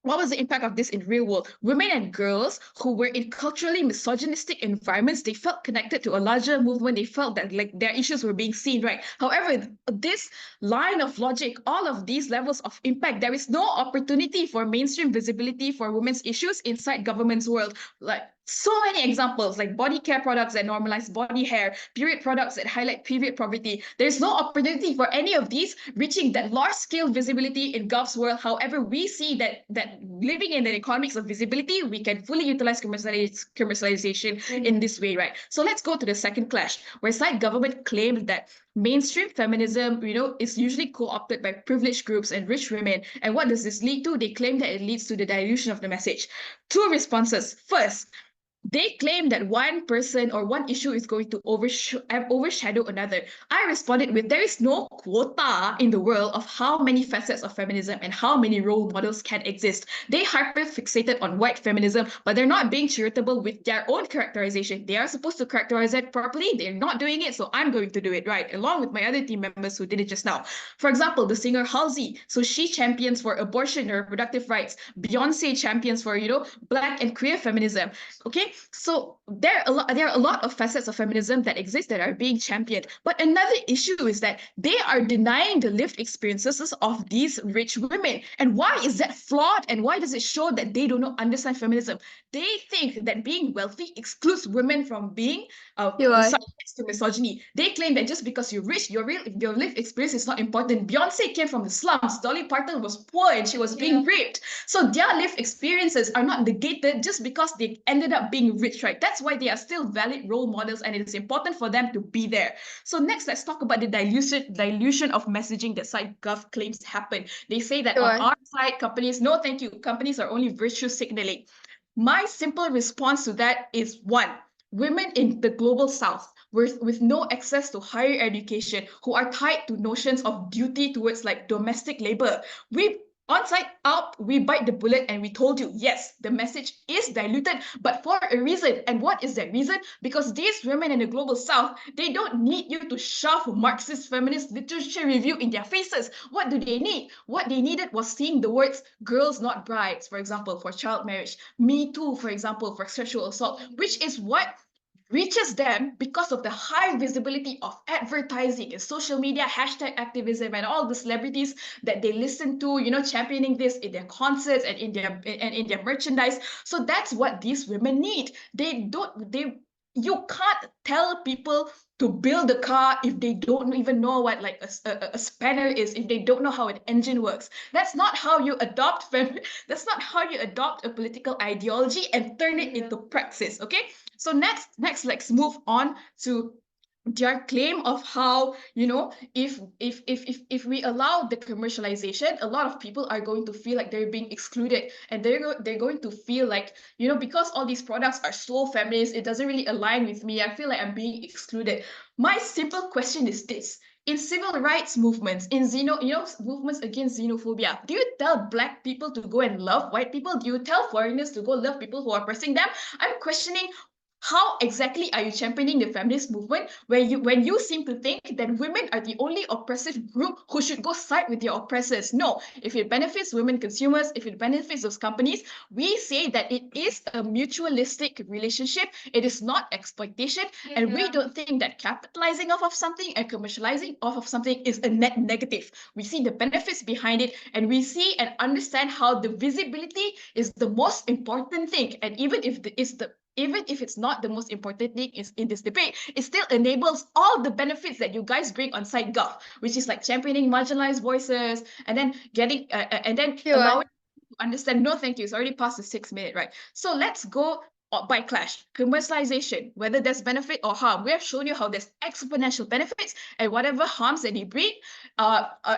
What was the impact of this in real world? Women and girls who were in culturally misogynistic environments, they felt connected to a larger movement. They felt that like their issues were being seen, right? However, this line of logic, all of these levels of impact, there is no opportunity for mainstream visibility for women's issues inside government's world. Like so many examples, like body care products that normalize body hair, period products that highlight period poverty. There's no opportunity for any of these reaching that large-scale visibility in Gov's world. However, we see that living in the economics of visibility, we can fully utilize commercialization in this way, right? So let's go to the second clash, where side government claimed that mainstream feminism, is usually co-opted by privileged groups and rich women. And what does this lead to? They claim that it leads to the dilution of the message. 2 responses. First, they claim that one person or one issue is going to overshadow another. I responded with, there is no quota in the world of how many facets of feminism and how many role models can exist. They hyper-fixated on white feminism, but they're not being charitable with their own characterization. They are supposed to characterize it properly. They're not doing it, so I'm going to do it, right? Along with my other team members who did it just now. For example, the singer Halsey. So she champions for abortion and reproductive rights. Beyonce champions for, Black and queer feminism. Okay, so there are a lot of facets of feminism that exist that are being championed. But another issue is that they are denying the lived experiences of these rich women. And why is that flawed? And why does it show that they do not understand feminism? They think that being wealthy excludes women from being subject to misogyny. They claim that just because you're rich, your lived experience is not important. Beyonce came from the slums. Dolly Parton was poor and she was being raped. So their lived experiences are not negated just because they ended up being rich, right? That's why they are still valid role models and it is important for them to be there. So next, let's talk about the dilution of messaging that side gov claims happen. They say that on our side, companies, no thank you, companies are only virtue signaling. My simple response to that is 1, women in the global south with no access to higher education, who are tied to notions of duty towards like domestic labor. On side up, we bite the bullet and we told you, yes, the message is diluted, but for a reason. And what is that reason? Because these women in the global south, they don't need you to shove Marxist feminist literature review in their faces. What do they need? What they needed was seeing the words girls not brides, for example, for child marriage, Me Too, for example, for sexual assault, which is what reaches them because of the high visibility of advertising and social media, hashtag activism, and all the celebrities that they listen to, championing this in their concerts and in their merchandise. So that's what these women need. you can't tell people to build a car if they don't even know what like a spanner is, if they don't know how an engine works. That's not how you adopt that's not how you adopt a political ideology and turn it into praxis. Okay, so next let's move on to their claim of how, you know, if we allow the commercialization, a lot of people are going to feel like they're being excluded, and they're going to feel like, you know, because all these products are so feminist, it doesn't really align with me, I feel like I'm being excluded. My simple question is this: in civil rights movements, in movements against xenophobia, do you tell black people to go and love white people? Do you tell foreigners to go love people who are oppressing them? I'm questioning, how exactly are you championing the feminist movement when you seem to think that women are the only oppressive group who should go side with your oppressors? No, if it benefits women consumers, if it benefits those companies, we say that it is a mutualistic relationship. It is not exploitation, and we don't think that capitalizing off of something and commercializing off of something is a net negative. We see the benefits behind it, and we see and understand how the visibility is the most important thing. And even if it's not the most important thing is in this debate, it still enables all the benefits that you guys bring on site gov, which is like championing marginalized voices, and then getting allowing to understand. No, thank you. It's already past the 6 minute, right? So let's go by clash. Commercialization, whether there's benefit or harm, we have shown you how there's exponential benefits, and whatever harms that they bring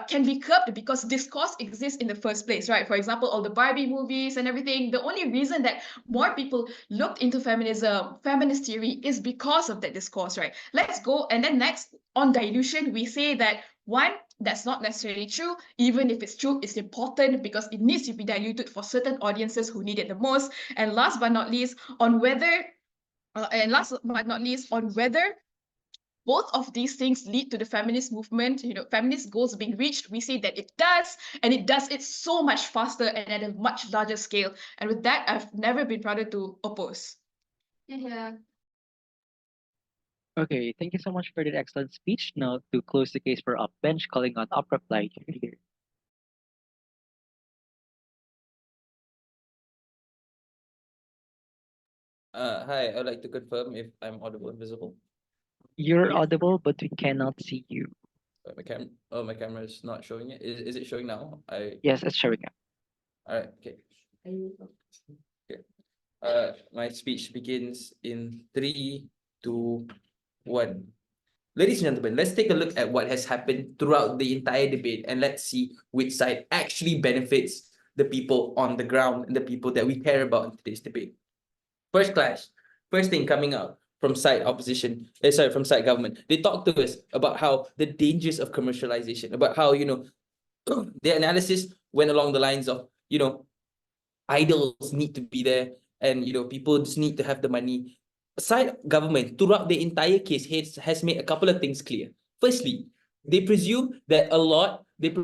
can be curbed because discourse exists in the first place, right? For example, all the Barbie movies and everything, the only reason that more people looked into feminism, feminist theory, is because of that discourse, right? Let's go. And then next, on dilution, we say that one, that's not necessarily true. Even if it's true, it's important because it needs to be diluted for certain audiences who need it the most. And last but not least, on whether both of these things lead to the feminist movement, you know, feminist goals being reached, we say that it does, and it does it so much faster and at a much larger scale. And with that, I've never been prouder to oppose. Yeah. Okay, thank you so much for that excellent speech. Now to close the case for Upbench, calling on Upreply here. Hi, I'd like to confirm if I'm audible and visible. You're audible, but we cannot see you. My camera is not showing it. Is it showing now? Yes, it's showing up. All right, okay. Okay. My speech begins in 3, 2, 1. Ladies and gentlemen, let's take a look at what has happened throughout the entire debate, and let's see which side actually benefits the people on the ground and the people that we care about in today's debate. First clash, first thing coming out from side opposition, from side government, they talked to us about how the dangers of commercialization, about how, you know, their analysis went along the lines of, you know, idols need to be there, and, you know, people just need to have the money. Side government throughout the entire case has made a couple of things clear. Firstly, they presume that a lot of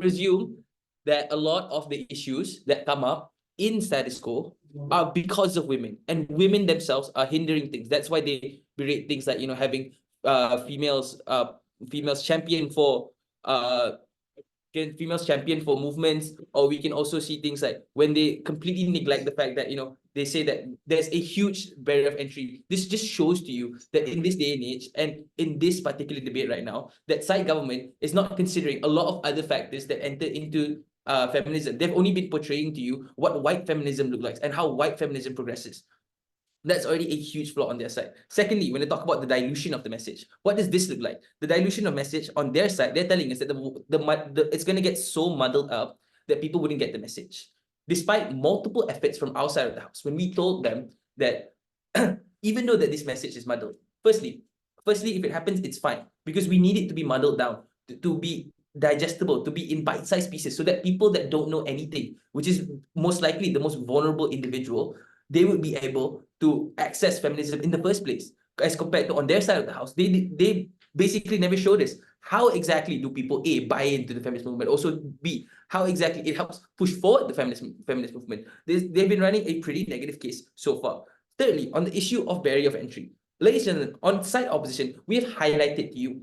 the issues that come up in status quo are because of women, and women themselves are hindering things. That's why they berate things like, you know, having females champion for movements. Or we can also see things like when they completely neglect the fact that, you know, they say that there's a huge barrier of entry. This just shows to you that in this day and age, and in this particular debate right now, that side government is not considering a lot of other factors that enter into feminism. They've only been portraying to you what white feminism looks like and how white feminism progresses. That's already a huge flaw on their side. Secondly, when they talk about the dilution of the message, what does this look like? The dilution of message on their side, they're telling us that it's going to get so muddled up that people wouldn't get the message. Despite multiple efforts from outside of the house, when we told them that even though that this message is muddled, firstly, if it happens, it's fine, because we need it to be muddled down, to be digestible, to be in bite-sized pieces, so that people that don't know anything, which is most likely the most vulnerable individual, they would be able to access feminism in the first place. As compared to on their side of the house, they basically never showed us how exactly do people A, buy into the feminist movement, also B, how exactly it helps push forward the feminist movement. They've been running a pretty negative case so far. Thirdly, on the issue of barrier of entry, ladies and gentlemen, on side opposition, we have highlighted to you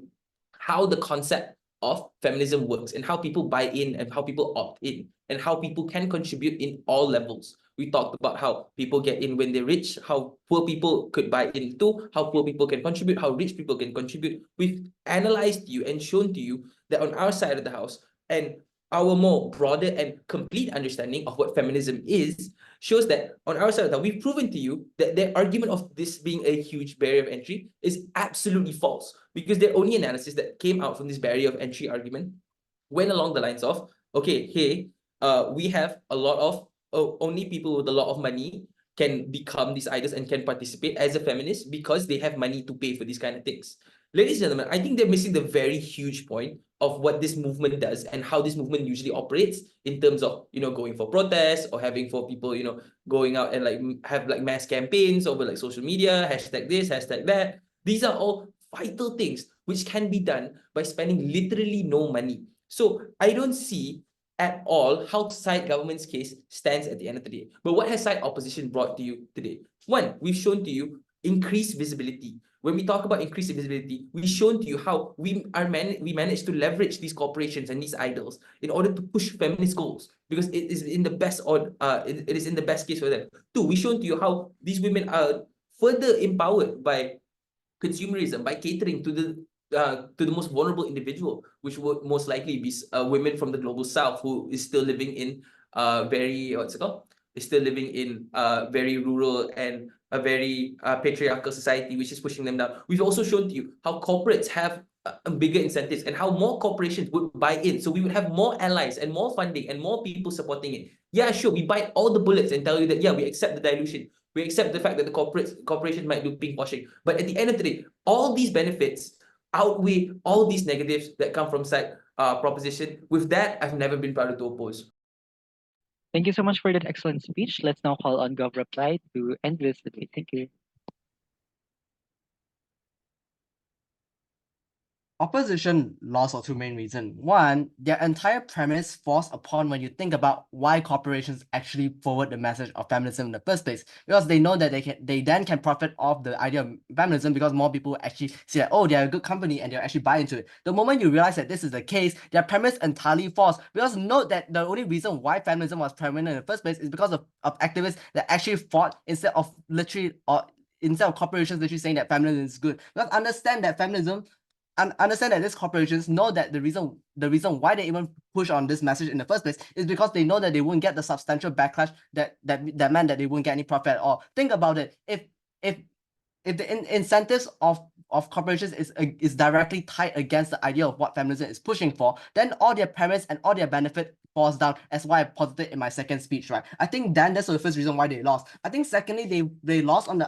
how the concept of feminism works and how people buy in and how people opt in and how people can contribute in all levels. We talked about how people get in when they're rich, how poor people could buy in too, how poor people can contribute, how rich people can contribute. We've analyzed you and shown to you that on our side of the house, and our more broader and complete understanding of what feminism is shows that on our side of that, we've proven to you that the argument of this being a huge barrier of entry is absolutely false, because the only analysis that came out from this barrier of entry argument went along the lines of, okay, hey, we have a lot of only people with a lot of money can become these idols and can participate as a feminist because they have money to pay for these kind of things. Ladies and gentlemen, I think they're missing the very huge point of what this movement does and how this movement usually operates in terms of, going for protests or having for people, going out and like have like mass campaigns over like social media, hashtag this, hashtag that. These are all vital things which can be done by spending literally no money. So I don't see at all how side government's case stands at the end of the day. But what has side opposition brought to you today? One, we've shown to you increased visibility. When we talk about increased visibility, we've shown to you how we managed to leverage these corporations and these idols in order to push feminist goals, because it is in the best it is in the best case for them. Two, we've shown to you how these women are further empowered by consumerism, by catering to the most vulnerable individual, which would most likely be women from the global south who is still living in very very rural and a very patriarchal society, which is pushing them down. We've also shown to you how corporates have bigger incentives and how more corporations would buy in. So we would have more allies and more funding and more people supporting it. Yeah, sure, we bite all the bullets and tell you that, yeah, we accept the dilution. We accept the fact that the corporations might do pink washing. But at the end of the day, all these benefits outweigh all these negatives that come from side proposition. With that, I've never been proud to oppose. Thank you so much for that excellent speech. Let's now call on Gov Reply to end this debate. Thank you. Opposition lost for two main reasons. One, their entire premise falls upon when you think about why corporations actually forward the message of feminism in the first place, because they know that they then can profit off the idea of feminism because more people actually see that, oh, they're a good company and they'll actually buy into it. The moment you realize that this is the case, their premise entirely falls, because note that the only reason why feminism was prominent in the first place is because of activists that actually fought instead of corporations literally saying that feminism is good. Because understand that these corporations know that the reason why they even push on this message in the first place is because they know that they won't get the substantial backlash that meant that they won't get any profit at all. Think about it. If the incentives of corporations is directly tied against the idea of what feminism is pushing for, then all their premise and all their benefit falls down, as why I posited in my second speech, right? I think then that's the first reason why they lost. I think secondly, they lost on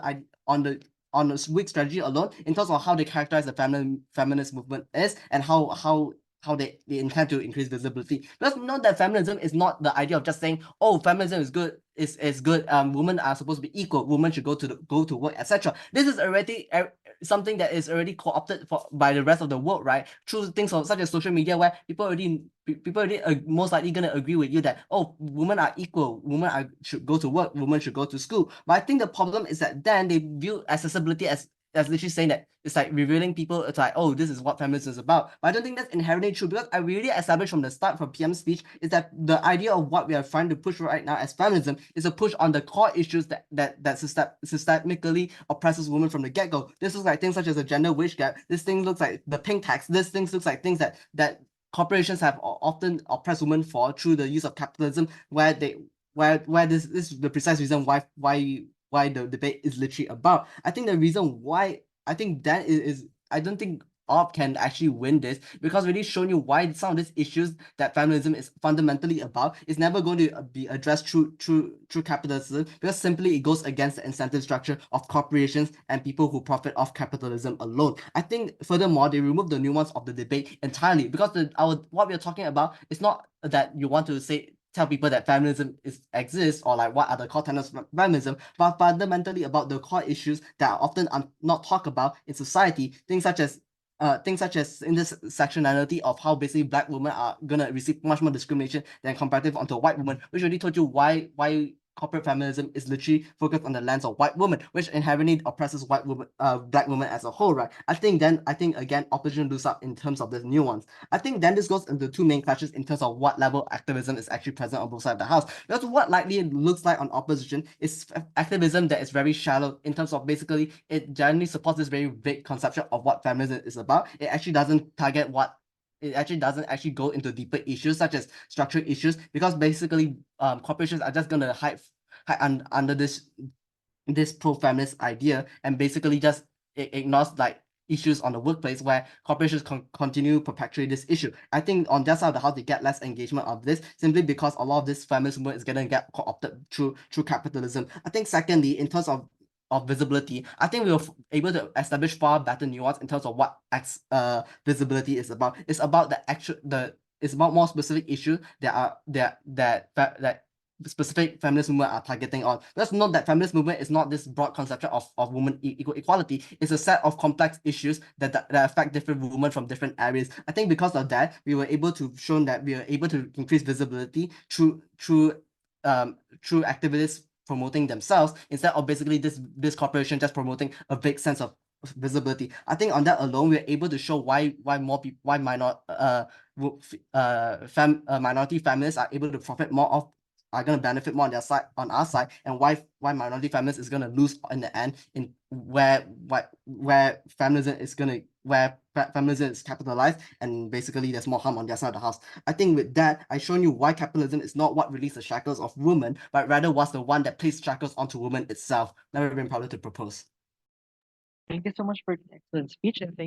the weak strategy alone in terms of how they characterize the feminist movement is and how they intend to increase visibility. Because note that feminism is not the idea of just saying, oh, feminism is good, is good. Women are supposed to be equal. Women should go to work, etc. This is already something that is already co-opted by the rest of the world, right? Through things such as social media, where people already are most likely gonna agree with you that, oh, women are equal, should go to work, women should go to school. But I think the problem is that then they view accessibility as literally saying that it's like revealing people, it's like, oh, this is what feminism is about. But I don't think that's inherently true, because I really established from the start from PM's speech is that the idea of what we are trying to push right now as feminism is a push on the core issues that systemically oppresses women from the get-go. This looks like things such as a gender wage gap. This thing looks like the pink tax. This thing looks like things that corporations have often oppressed women for through the use of capitalism, where this is the precise reason why the debate is literally about. I think the reason why I think that is I don't think OP can actually win this, because really showing you why some of these issues that feminism is fundamentally about is never going to be addressed through capitalism, because simply it goes against the incentive structure of corporations and people who profit off capitalism alone. I think furthermore, they remove the nuance of the debate entirely, because what we're talking about is not that you want to tell people that feminism exists or like what are the core tenets of feminism, but fundamentally about the core issues that are often not talked about in society. Things such as intersectionality of how basically Black women are gonna receive much more discrimination than comparative onto white women, which already told you why corporate feminism is literally focused on the lens of white women, which inherently oppresses white women, black women as a whole, right? I think again, opposition loses up in terms of this nuance. I think then this goes into two main clashes in terms of what level activism is actually present on both sides of the house. Because what likely looks like on opposition is activism that is very shallow in terms of basically it generally supports this very vague conception of what feminism is about. It actually doesn't target what it actually doesn't actually go into deeper issues such as structural issues, because basically corporations are just gonna hide under this pro-feminist idea and basically just ignores like issues on the workplace where corporations continue perpetuate this issue. I think on their side of the house, they get less engagement of this simply because a lot of this feminist movement is gonna get co-opted through capitalism. I think secondly, in terms of visibility, I think we were able to establish far better nuance in terms of what visibility is about. It's about it's about more specific issues that specific feminist movement are targeting on. Let's note that feminist movement is not this broad conception of women equal equality. It's a set of complex issues that affect different women from different areas. I think because of that, we were able to show that we are able to increase visibility through activists promoting themselves instead of basically this corporation just promoting a vague sense of visibility. I think on that alone, we're able to show why minority feminists are able to profit more of, are going to benefit more on their side, on our side, and why minority feminists is going to lose in the end, in where feminism is feminism is capitalized, and basically there's more harm on their side of the house. I think with that, I've shown you why capitalism is not what released the shackles of women, but rather was the one that placed shackles onto women itself. Never been proud to propose. Thank you so much for the excellent speech, and thank